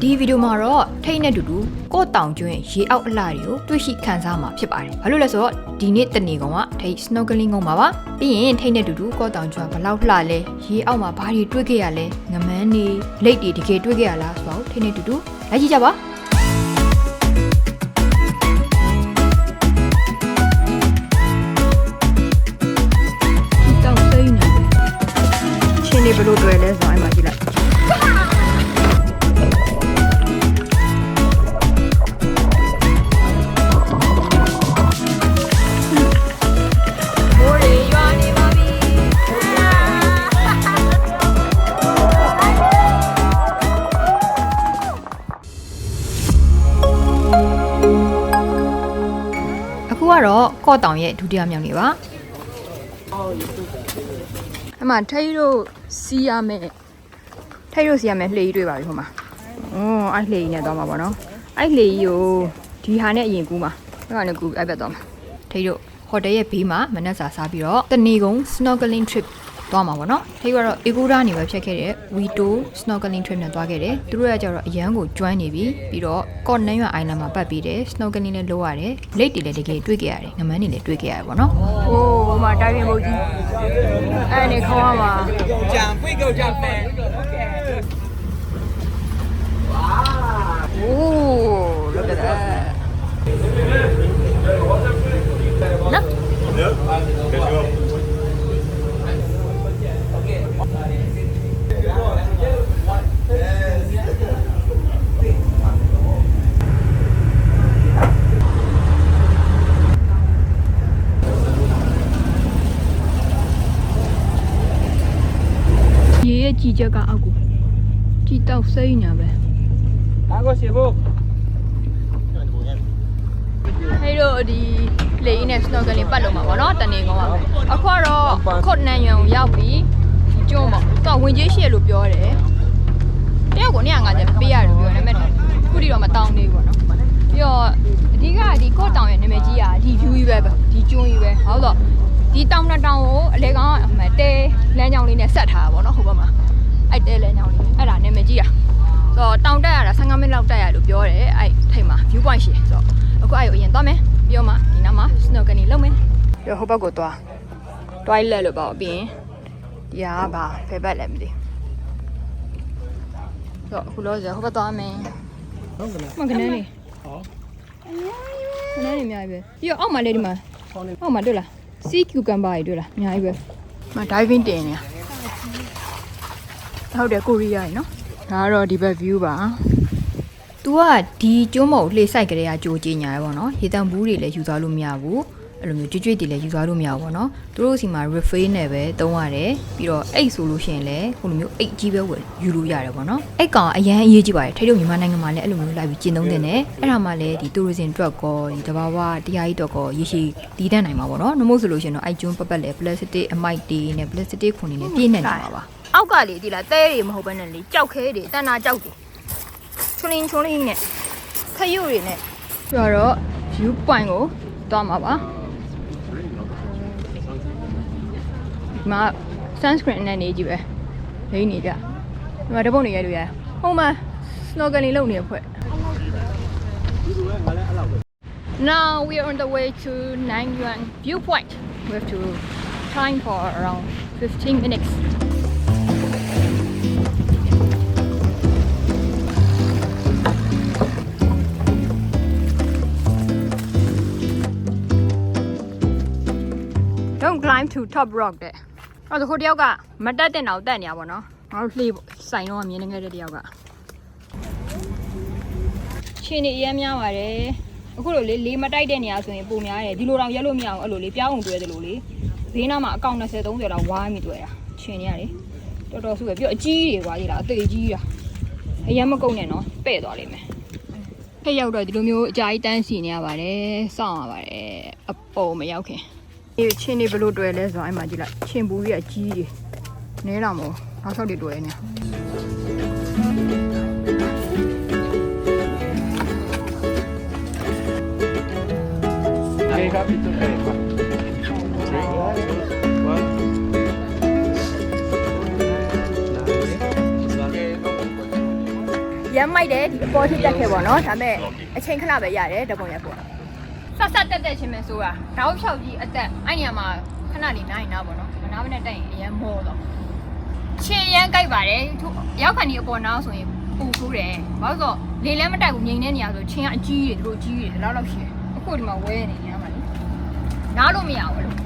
ဒီဗီဒီယိုမှာတော့ထိတ်နဲ့တူတူကော့တောင်ကျွန်းရေအောက်အလှတွေကိုတွေ့ရှိခန်းစားမှာဖြစ်ပါတယ်။ဘာလို့လဲဆိုတော့ဒီနေ့တနေ့ကောင်ကထိတ် snorkeling ကုန်ပါပါ။ပြီးရင်ထိတ်နဲ့တူတူကော့တောင်ကျွန်းဘလောက်လှလဲရေအောက်မှာဘာတွေတွေ့ခဲ့ရလဲငမန်းနေလိတ်တွေတကယ်တွေ့ခဲ့ရလားဆိုတော့ထိတ်နဲ့တူတူလိုက်ကြည့်ကြပါ။တောင်စိမ့်နေတယ်။ချင်းနေဘလို့တွေ့လဲဆိုတော့အဲ့မှာကြည့်လိုက်ကတော့ကော့တောင်ရဲ့ဒုတိယမြောက်နေ့ပါအမှထိတ်တို့စီးရမယ်လှေကြီးတွေ့ပါပြီဟိုမှာအဲ့လှေကြီးနဲ့သွားမှာပေါ့နော်အဲ့လှေကြီးကိုဒီဟာနဲ့အရင်ကူးမှာအဲ့ကနေကူးအဲ့ဘက်သွားမှာထိတ်တို့ဟိုတယ်ရဲ့ဘေးမှာမနက်စာစားပြီးတော့တနေကုန် snorkeling trip သွားမှာပေါ့နော်ထိတ်ကတော့ Ecoda နေပဲဖြတ်ခဲ့တဲ့ Vito snorkeling trip နဲ့သွားခဲ့တယ်သူတို့ကကြတော့အရန်ကိုကျွမ်းနေပြီပြီးတော့ ကော့နန်းရွာ island မှာပတ်ပြီးတယ် snorkeling လည်းလုပ်ရတယ်လိတ်တွေလည်းတကယ်တွေ့ခဲ့ရတယ်ငမန်းတွေလည်းတွေ့ခဲ့ရတယ်ပေါ့နော်ဟိုးမှာတိုင်ပင်ဘုတ်ကြီးအဲ့နေခေါင်းမှာကြံပွေးကောက်ကြပဲဝါโอ้ look at that နော်ကြည့်ချက်ကအောက်ကိုကြည့်တော့စိမ့်ညာပဲဒါကိုစီဖို့ဟဲ့တို့ဒီလေအင်းနဲ့ snorkeling ပတ်လို့မှာပေါ့နော်တနေကောင်ကအခုတော့ခုတ်နန်းရွံကိုရောက်ပြီးကျွန်းပေါ့တော့ဝင်ကြီးရှိရလို့ပြောတယ်တယောက်ကို950ပေးရတယ်ပြောတယ်ဒါပေမဲ့ခုထိတော့မတောင်းသေးဘူးပေါ့နော်ပြီးတော့အဓိကဒီကော့တောင်ရဲ့နာမည်ကြီးอ่ะဒီ view ကြီးပဲဒီကျွန်းကြီးပဲဟုတ်တော့ဒီတောင်တောင်ကိုအလေကောင်ကတဲလမ်းကြောင်းလေးနဲ့ဆက်ထားတာပေါ့နော်ဟိုဘက်မှာအဲ့တဲလဲညောင်းလေးအဲ့ဒါနာမည်ကြီးอ่ะဆိုတော့တောင်တက်ရတာ15မိနစ်လောက်တက်ရလို့ပြောတယ်အဲ့ထိတ်မှာ view point ရှိဆိုတော့အခုအဲ့ကိုအရင်သွားမယ်ပြီးတော့မှဒီနားမှာ snorkeling လုပ်မယ်ပြီးတော့ဟိုဘက်ကိုသွား toilet လို့ပေါ့ပြီးရင်ဒီဟာကဘာဖယ်ဘက်လည်းမသိဆိုတော့အခုလောဆယ်ဟိုဘက်သွားမယ်ဟုတ်ကဲ့မကနေနေဟောကနေနေအများကြီးပဲပြီးတော့အောက်မှာလေဒီမှာအောက်မှာတွေ့လား sea cucumber တွေတွေ့လားအများကြီးပဲမ diving တင်နေဟုတ်တယ်ကိုရီးယားနော်ဒါကတော့ဒီဘက် view ပါ तू ကဒီကျွန်းမုံလှေဆိုင်ကလေးကကြိုးကြီးညာရယ်ပေါ့နော်ရေတံဘူးတွေလည်းယူသွားလို့မရဘူးအဲ့လိုမျိုးကြွတွေလည်းယူသွားလို့မရဘူးပေါ့နော်သူတို့စီမှာ refill နဲ့ပဲသုံးရတယ်ပြီးတော့အိတ်ဆိုလို့ရှိရင်လည်းဟိုလိုမျိုးအိတ်ကြီးပဲဝယ်ယူလို့ရတယ်ပေါ့နော်အိတ်ကောင်အရန်အရေးကြီးပါတယ်ထိတ်တို့မြန်မာနိုင်ငံမှာလည်းအဲ့လိုမျိုးလိုက်ပြီးကျင့်သုံးတဲ့နဲ့အဲ့ဒါမှလည်းဒီ tourism အတွက်ကောဒီတဘာဝတရားကြီးတော့ကောရေရှည်တည်တတ်နိုင်မှာပေါ့နော်နှမို့ဆိုလို့ရှိရင်တော့အိတ်ကျွန်းပတ်ပတ်လည်း plastic အမိုက်တွေနဲ့ plastic ခွန်တွေနဲ့ပြည့်နေနေမှာပါအောက်ကလေဒီလားတဲတွေမဟုတ်ဘဲနဲ့လေကြောက်ခဲတွေတန်တာကြောက်တွေချွန်းလင်းနဲ့ခရုတွေနဲ့ပြီးတော့ view point ကိုသွားမှာပါဒီမှာ sunscreen နဲ့နေကြည့်ပဲလိမ့်နေကြဒီမှာတပုတ်နေရလို့ရတယ်ဟိုမှာ snorkeling လုပ်နေဖွဲ့ Now we are on the way to Nang Yuan viewpoint we have to time for around 15 minutes Don't climb to top rock တဲ့အဲ့ဒါဟိုတယောက်ကမတက်တဲ့နောက်တက်နေရပါတော့ငါတို့လှေဆိုင်တော့မြင်နေခဲ့တဲ့တယောက်ကချင်းနေအများများပါတယ်အခုလိုလေမတိုက်တဲ့နေရာဆိုရင်ပုံများတယ်ဒီလိုတော့ရက်လို့မရအောင်အဲ့လိုလေပြောင်းအောင်တွဲတယ်လို့လေဘေးနားမှာအကောင့်20 30လောက်ဝိုင်းပြီးတွဲတာချင်းနေရတယ်တော်တော်စုပဲပြီးတော့အကြီးတွေကွာဒီလားအသေးကြီးတာအရင်မကုန်နဲ့နော်ပဲ့သွားလိမ့်မယ်ထက်ရောက်တော့ဒီလိုမျိုးအကြာကြီးတန်းစီနေရပါတယ်စောင့်ရပါတယ်အပေါ်မရောက်ခင်ဒီချင်းနေဘလို့တွေ့လဲဆိုတော့အဲ့မှာကြည့်လိုက်ချင်းဘူးကြီးအကြီးကြီးနဲတော့မို့နောက်ဆောက်တွေတွေ့နေHey, happy to pay. ရမ်းမ မိုက်တယ်ဒီအပေါ်ထိတက်ခဲ့ပေါ့နော်ဒါပေမဲ့အချိန်ခဏပဲရတယ်တပုံရက်ပေါ့ဆက်တက်ချင်းပဲဆိုတာတောက်လျှောက်ကြီးအသက်အဲ့နေရာမှာခဏလေးနိုင်နာပေါ့နော်မနာမနဲ့တက်ရင်အရင်မောတော့ချင်ရမ်းကြိုက်ပါတယ်ရောက်ခါနီအပေါ်နားဆိုရင်ပူဆိုးတယ်ဘာလို့ဆိုလေလည်းမတိုက်ဘူးငိန်တဲ့နေရာဆိုချင်းအကြီးတွေသူတို့ကြီးတွေလောက်ရှိတယ်အခုဒီမှာဝဲနေနေရမှာလေနားလို့မရဘူးလို့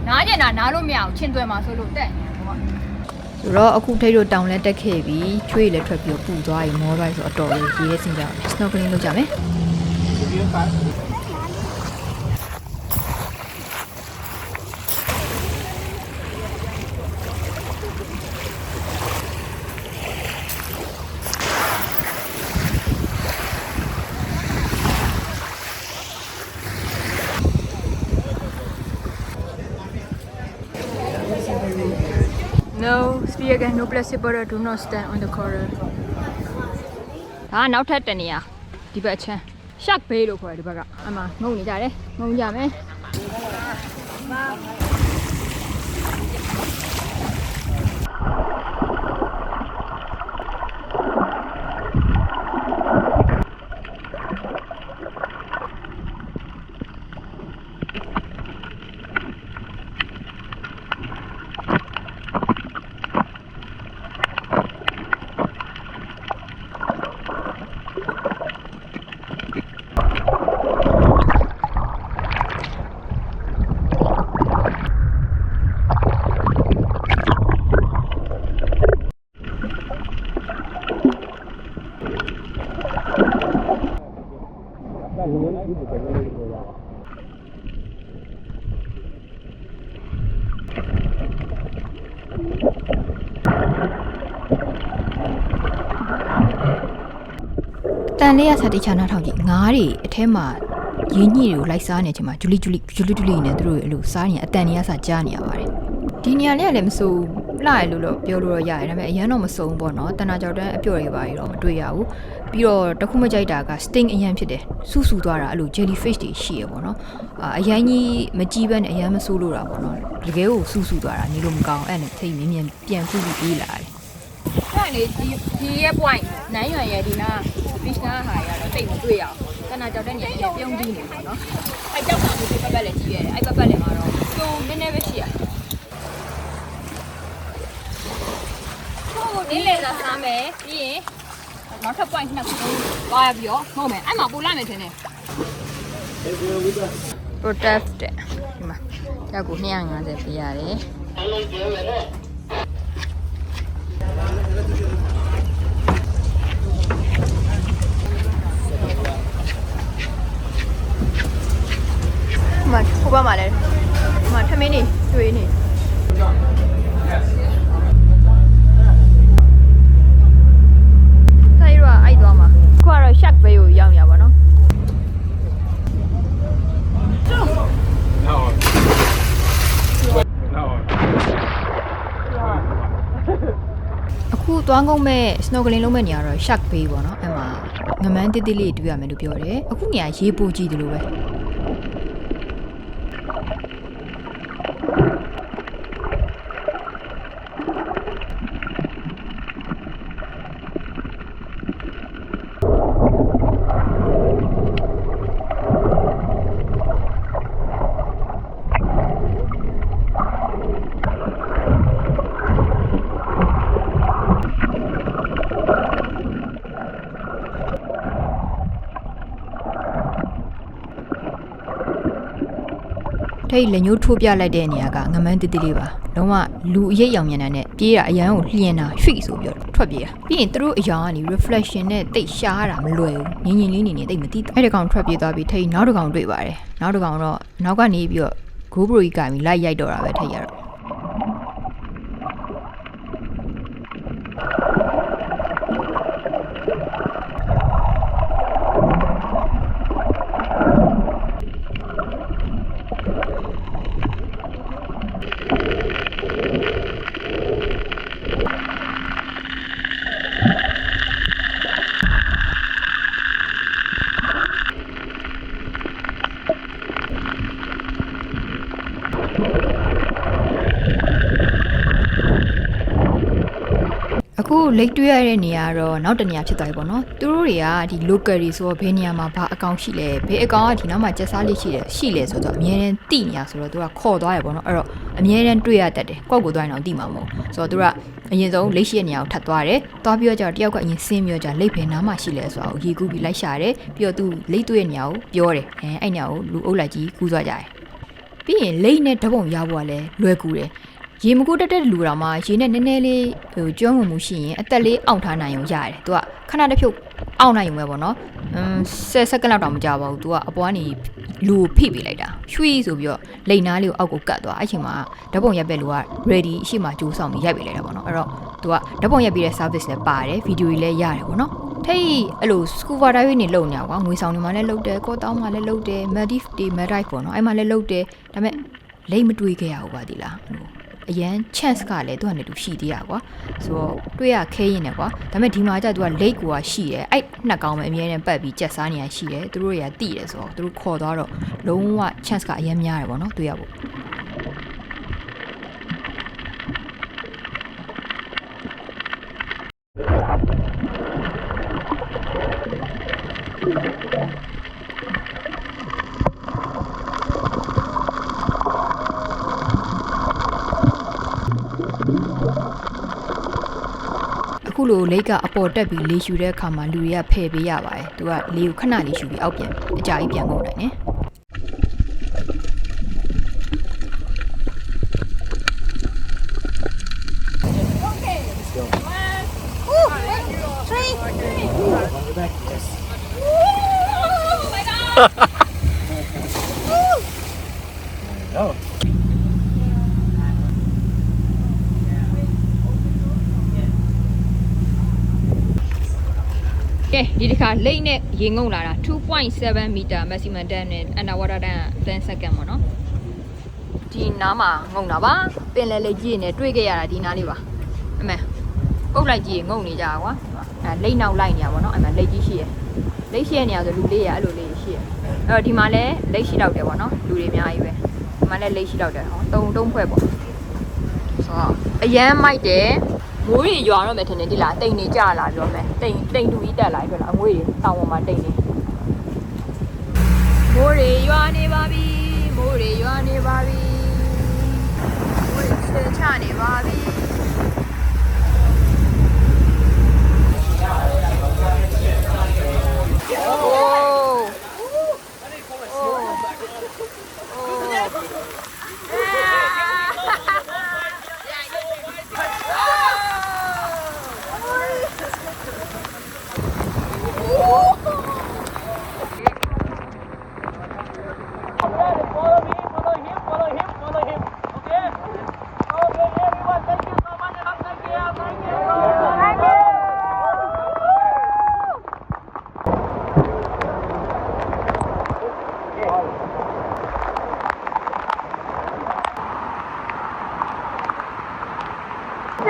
နားကျင်တာနားလို့မရဘူးချင်းသွဲမှာဆိုလို့တက်နေတယ်ပေါ့ဆိုတော့အခုထိတ်တို့တောင်လဲတက်ခဲ့ပြီးချွေးလည်းထွက်ပြီးပူသွားပြီမောသွားပြီဆိုအတော်လေးရေးရဲစင်ကြ snorkeling လုပ်ကြမယ်No, speak again. No plastic bottle. Do not stand on the corner. ဒါနောက်ထပ်တနေရဒီဘက်ချမ်း shark bay လို့ခေါ်တယ်ဒီဘက်ကအမှငုံနေကြတယ်ငုံကြမယ်တန်လေးရဆက်တိချာနာထောင်ကြည့်ငါးတွေအထဲမှာရင်းညှိတွေကိုလိုက်စားနေချိန်မှာဂျူလီနဲ့သူတို့အဲ့လိုစားနေအတန်နေရစကြားနေရပါတယ်ဒီနေရာလေးကလည်းမစိုးလှရလို့တော့ပြောလို့တော့ရတယ်ဒါပေမဲ့အရန်တော့မစုံပေါ့နော်တနာကြောက်တန်းအပြော့တွေပါတော့မတွေ့ရဘူးပြီးတော့တခုမကြိုက်တာက sting အရန်ဖြစ်တယ်ဆူသွားတာအဲ့လို jellyfish တွေရှိရပေါ့နော်အရန်ကြီးမကြီးဘဲနဲ့အရန်မဆိုးလို့တာပေါ့နော်တကယ်ကိုဆူသွားတာနေလို့မကောင်းအဲ့နဲ့ထိတ်မြင်ပြန်ဖူးပြီးပြေးလာတယ်အဲ့လေဒီရဲ့ point နိုင်ရွယ်ရဲ့ဒီနာ fish နာဟာရတော့တိတ်မတွေ့ရအောင်တနာကြောက်တဲ့နေရာပြုံးကြီးနေပေါ့နော်အဲ့ကြောက်တာကိုဒီဘက်လည်းကြီးရတယ်အဲ့ဘက်လည်းမှာတော့စုံနည်းနည်းပဲရှိရဒီလေသာစားမယ်ပြီးရင်နောက်ထပ် point နှစ်ခုသွားရပြီးတော့မဟုတ်မယ်အဲ့မှာပို့လိုက်မယ်ထင်တယ် protect ဒီမှာရောက်ကို250ပေးရတယ်မဟိုဘက်မှာလည်းမထမင်းနေတွေ့နေဆိုင်ရောအဲ့သွားမှာခုကတော့ shark bay ကိုရောက်နေပါတော့အခုသွားကုန်မဲ့ snorkeling လုပ်မဲ့နေရာတော့ shark bay ပေါ့နော်အဲ့မှာငမန်းတိတိလေးတွေ့ရမယ်လို့ပြောတယ်အခုနေရာရေပိုကြည့်တယ်လို့ပဲထိတ်လက်ညှိုးထိုးပြလိုက်တဲ့နေရာကငမန်းတိတိလေးပါလုံးဝလူအရိပ်ရောင်မြန်တဲ့ပြေးတာအရန်ကိုလျင်တာရွှိဆိုပြီးတော့ထွက်ပြေးတာပြီးရင်သူတို့အယောင်ကနေ reflection နဲ့တိတ်ရှားရတာမလွယ်ဘူးငင်လေးနေတိတ်မသိအဲ့ဒီကောင်ထွက်ပြေးသွားပြီးထိတ်နောက်တစ်ကောင်တွေ့ပါတယ်နောက်တစ်ကောင်တော့နောက်ကနေပြီးတော့ GoPro ကြီးကင်ပြီးလိုက်ရိုက်တော့တာပဲထိတ်ရတော့ တို့လိတ်တွေ့ရတဲ့နေရာတော့နောက်တနေရာဖြစ်သွားပြီပေါ့နော်သူတို့တွေကဒီ local တွေဆိုတော့ဘယ်နေရာမှာဘာအကောင့်ရှိလဲဘယ်အကောင့်ကဒီနောက်မှာကျက်စားလေးရှိလဲဆိုတော့အများနဲ့တိနေရဆိုတော့သူကခေါ်သွားရပေါ့နော်အဲ့တော့အများနဲ့တွေ့ရတတ်တယ်ကောက်ကိုသွားရင်တော့တိမှာမဟုတ်ဆိုတော့သူကအရင်ဆုံးလိတ်ရှိတဲ့နေရာကိုထပ်သွားတယ်သွားပြီးတော့ကျတော့တယောက်ကအရင်ဆင်းပြီးတော့ကျလိတ်ဘယ်နားမှာရှိလဲဆိုတော့ရေကူးပြီးလိုက်ရှာတယ်ပြီးတော့သူလိတ်တွေ့တဲ့နေရာကိုပြောတယ်အဲ့နေရာကိုလူအုပ်လိုက်ကြီးကူးသွားကြတယ်ပြီးရင်လိတ်နဲ့ဓပုံရဖို့ကလည်းလွယ်ကူတယ်ရေမကူးတက်လူတော်မှာရေနဲ့နည်းနည်းလေးကျွမ်းမှုရှိရင်အသက်လေးအောင့်ထားနိုင်ုံရတယ်သူကခဏတစ်ဖြုတ်အောင့်နိုင်ုံပဲပေါ့နော်10စက္ကန့်လောက်တောင်မကြာပါဘူးသူကအပေါ်ကနေလူကိုဖိပေးလိုက်တာရွှီဆိုပြီးတော့လိန်နားလေးကိုအောက်ကိုကတ်သွားအဲ့ချိန်မှာဓပုံရက်ပဲလူက ready အရှိမှကြိုးဆောင်ပြီးရိုက်ပေးလိုက်တာပေါ့နော်အဲ့တော့သူကဓပုံရက်ပြီးတဲ့ service လည်းပါတယ်ဗီဒီယိုတွေလည်းရတယ်ပေါ့နော်ထိတ်အဲ့လို scuba diving နေလုံနေကွာငွေဆောင်တွေမှာလည်းလုံတယ်ကောတောင်းမှာလည်းလုံတယ် Maldives တွေ Maldives ပေါ့နော်အဲ့မှာလည်းလုံတယ်ဒါပေမဲ့လိတ်မတွေးခဲ့ရဘူးပါဒီလားအရန် chance ကလည်းသူကနေတူရှိသေးတာကွာဆိုတော့တွေ့ရခဲရင်လည်းကွာဒါပေမဲ့ဒီမှာကျသူက lake ကိုရှိတယ်အဲ့နှစ်ကောင်ပဲအမြဲတမ်းပတ်ပြီးကြက်စားနေရရှိတယ်သူတို့တွေကတိတယ်ဆိုတော့သူတို့ခေါ်သွားတော့လုံးဝ chance ကအရန်များတယ်ပေါ့နော်တွေ့ရဖို့အခုလိုလိတ်ကအပေါ်တက်ပြီးလေရှူတဲ့အခါမှာလူတွေကဖယ်ပေးရပါတယ်သူကလေကိုခဏလေးရှူပြီးအောက်ပြန်အကြာကြီးပြန်ကုန်နိုင်တယ်ကဲဒီတစ်ခါလိတ်နဲ့ရေငုံလာတာ 2.7 meter maximum depth နဲ့ underwater depth 10 second ပေါ့နော်ဒီနားမှာငုံတာပါပင်လယ်လေးကြီးနဲ့တွေ့ခဲ့ရတာဒီနားလေးပါအမေပုတ်လိုက်ကြီးငုံနေကြတာကွာအဲလိတ်နောက်လိုက်နေရပါတော့အမေလိတ်ကြီးရှိရလိတ်ရှိရနေရဆိုလူလေးရအဲ့လိုလေးရှိရအဲ့တော့ဒီမှာလဲလိတ်ရှိတော့တယ်ပေါ့နော်လူတွေအများကြီးပဲဒီမှာလဲလိတ်ရှိတော့တယ်ဟောတုံးဖွဲ့ပေါ့ဆိုတော့အရန်မိုက်တယ်မိုးတွေရွာတော့မယ်ထင်တယ်ဒီလားတိမ်နေကြလာပြောမယ်တိမ်တူကြီးတက်လာပြောလားအငွေတွေတောင်ပေါ်မှာတိမ်နေမိုးတွေရွာနေပါပြီမိုးတွေရွာနေပါပြီမိုးတွေဆဲချနေပါပြီ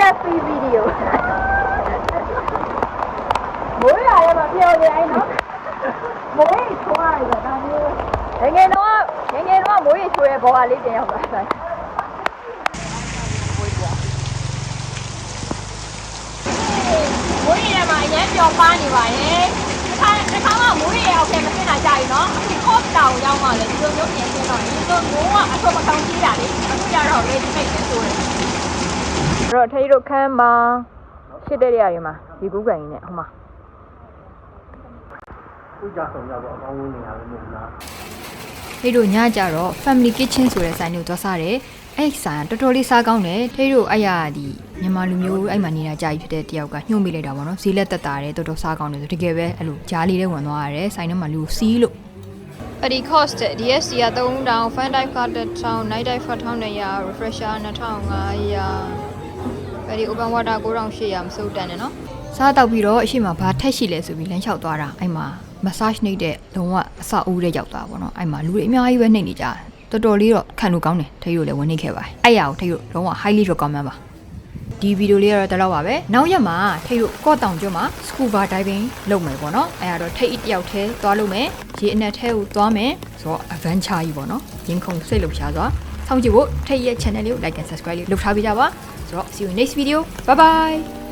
Selfie video မိုးရရဲမှာပြောနေအဲ့နော်မိုးရေချိုးရတယ်ဒါမျိုးငယ်တော့မိုးရေချိုးရဲဘောကလေးတင်ရောက်သွားတယ်မိုးရေမှာအရင်ပြောပါနေပါရဲ့တစ်ခါမှမိုးရေအောက်ထဲမသိတာကြာပြီနော်အခု cost တောင်ရောက်မှလည်းဒီလိုမျိုးပြင်ပြတော့ဒီလိုမိုးကအထုပ်မကောင်းကြီးတာလေအခုကျတော့ ready made ပဲဆိုတယ်တော့ထိတို့ခမ်းပါရှစ်တဲ့နေရာတွေမှာဒီကူးကန်ကြီးနဲ့ဟိုမှာခုကြဆောင်ရတော့အကောင်းဝင်နေရတယ်မဟုတ်လားထိတို့ညကြတော့ family kitchen ဆိုတဲ့ဆိုင်ကိုသွားစားတယ်အဲ့ဆိုင်တော်တော်လေးစားကောင်းတယ်ထိတို့အဲ့ရဒီမြန်မာလူမျိုးအဲ့မှာနေတာကြာကြီးဖြစ်တဲ့တယောက်ကညှို့မိလိုက်တာပေါ့နော်ဈေးလက်တက်တာတယ်တော်တော်စားကောင်းတယ်ဆိုတကယ်ပဲအဲ့လိုကြားလေးတွေဝင်သွားရတယ်ဆိုင်ထဲမှာလူစီးလို့ဒီ cost DSC က3000 fun dive card 1000 night dive 1000 refresher 2500ဒီ open water 9800မစိုးတန်နဲ့နော်စားတော့ပြီးတော့အရှိမဘာထက်ရှိလဲဆိုပြီးလမ်းလျှောက်သွားတာအဲ့မှာ massage နှိပ်တဲ့လုံးဝအဆောက်အဦတဲ့ရောက်သွားပါတော့အဲ့မှာလူတွေအများကြီးပဲနှိပ်နေကြတော်တော်လေးတော့ခံလို့ကောင်းတယ်ထိတ်ရို့လည်းဝင်နှိပ်ခဲ့ပါတယ်အဲ့ရအောင်ထိတ်ရို့လုံးဝ highly recommend ပါဒီဗီဒီယိုလေးကတော့တလောက်ပါပဲနောက်ရက်မှာထိတ်ရို့ကော့တောင်ကျွန်းမှာ scuba diving လုပ်မယ်ပေါ့နော်အဲ့ဒါတော့ထိတ်တယောက်တည်းသွားလုပ်မယ်ရေအနက်ထဲကိုသွားမယ်ဆိုတော့ adventure ကြီးပေါ့နော်ရင်ခုန်စိတ်လှုပ်ရှားစွာစောင့်ကြည့်ဖို့ထိတ်ရဲ့ channel လေးကို like and subscribe လေးလုပ်ထားပေးကြပါSo, see you in the next video. Bye bye.